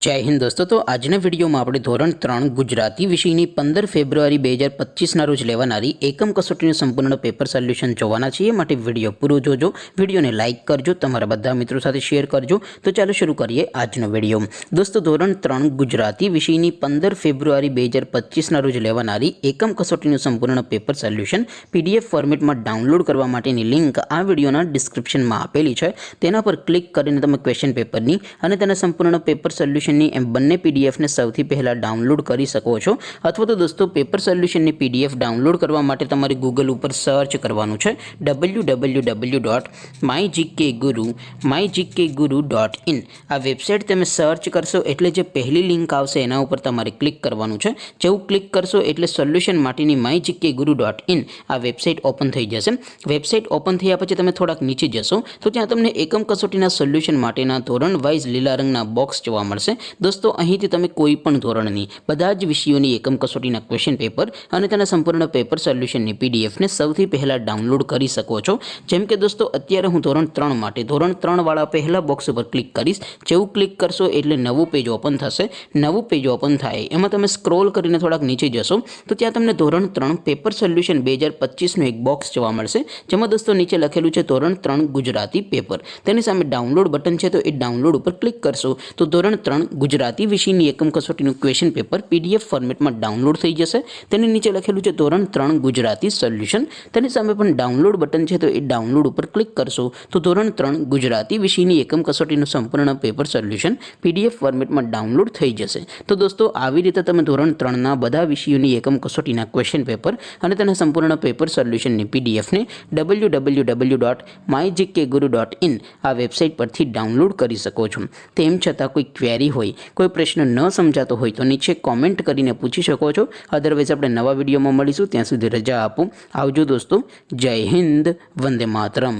जय हिंद दोस्तों। तो आजना विडियो में આપણે ધોરણ 3 ગુજરાતી વિષયની 15 ફેબ્રુઆરી 2025 રોજ લેવાનારી એકમ કસોટીનું સંપૂર્ણ પેપર સોલ્યુશન જોવાના છીએ। માટે વિડિયો પૂરો જોજો, વિડિયોને લાઈક કરજો, તમારા બધા મિત્રો સાથે શેર કરજો। તો ચાલો શરૂ કરીએ આજનો વિડિયો। દોસ્તો ધોરણ 3 ગુજરાતી વિષયની 15 ફેબ્રુઆરી 2025 રોજ લેવાનારી એકમ કસોટીનું સંપૂર્ણ પેપર સોલ્યુશન પીડીએફ ફોર્મેટમાં ડાઉનલોડ કરવા માટેની લિંક આ વિડિયોના ડિસ્ક્રિપ્શનમાં આપેલી છે। તેના પર ક્લિક કરીને તમે ક્વેશ્ચન પેપરની અને તેના સંપૂર્ણ પેપર સોલ્યુશન एम बने पीडीएफ ने सौथी पहला डाउनलॉड करी सको छो। अथवा तो दोस्तों पेपर सोल्यूशन ने पीडीएफ डाउनलॉड करवा माटे तमारे गूगल पर सर्च करवानुं छे www.mygkguru.in। आ वेबसाइट तमे सर्च करशो एटले जे पहली लिंक आवशे एना उपर तमारे क्लिक करवानुं छे। जेवुं क्लिक करशो एटले सोल्यूशन माटेनी mygkguru.in आ वेबसाइट ओपन थई जशे। वेबसाइट ओपन थया पछी तमे थोड़ाक नीचे जशो तो त्यां तमने एकम कसोटीना सोल्यूशन माटेना धोरण वाइज लीला रंगना बॉक्स जोवा मळशे। दोस्तों અહીંથી તમે કોઈ પણ ધોરણની બધા જ વિષયોની એકમ કસોટીના ક્વેશ્ચન પેપર અને તેના સંપૂર્ણ પેપર સોલ્યુશનની પીડીએફ ને સૌથી પહેલા ડાઉનલોડ કરી શકો છો। જેમ કે દોસ્તો અત્યારે હું ધોરણ 3 માટે ધોરણ 3 વાળા પહેલા બોક્સ ઉપર ક્લિક કરીશ। જેવું ક્લિક કરશો એટલે નવું પેજ ઓપન થશે। નવું પેજ ઓપન થાય એમાં તમે સ્ક્રોલ કરીને થોડાક નીચે જશો તો ત્યાં તમને ધોરણ 3 પેપર સોલ્યુશન 2025 નું એક બોક્સ જોવા મળશે। જેમાં દોસ્તો નીચે લખેલું છે ધોરણ 3 ગુજરાતી પેપર। તેની સામે ડાઉનલોડ બટન છે તો એ ડાઉનલોડ ઉપર ક્લિક કરશો તો ધોરણ 3 गुजराती विषयनी एकम कसोटीનું क्वेश्चन पेपर पीडीएफ फॉर्मेट में डाउनलॉड थई जशे। तेनी नीचे लखेलुं छे धोरण 3 गुजराती सोल्यूशन। तेनी सामे पण डाउनलॉड बटन छे तो ए डाउनलॉड पर क्लिक करशो तो धोरण 3 गुजराती विषयनी एकम कसोटीનું संपूर्ण पेपर सोल्यूशन पीडीएफ फॉर्मेट में डाउनलॉड थई जशे। तो दोस्तों આવી રીતે તમે ધોરણ 3 ના બધા વિષયોની એકમ કસોટીના ક્વેશ્ચન પેપર અને તેના સંપૂર્ણ પેપર સોલ્યુશનની પીડીએફ ને www.mygkguru.in આ વેબસાઇટ પરથી ડાઉનલોડ કરી શકો છો। તેમ છતાં કોઈ ક્વેરી હોય, कोई प्रश्न न समझातो हो तो नीचे कॉमेंट करीने पूछी शको छो। अदरवाइज अपने नवा विडियो में मळीशुं, त्यां सुधी रजा आपो। आवजो दोस्तों। जय हिंद, वंदे मातरम।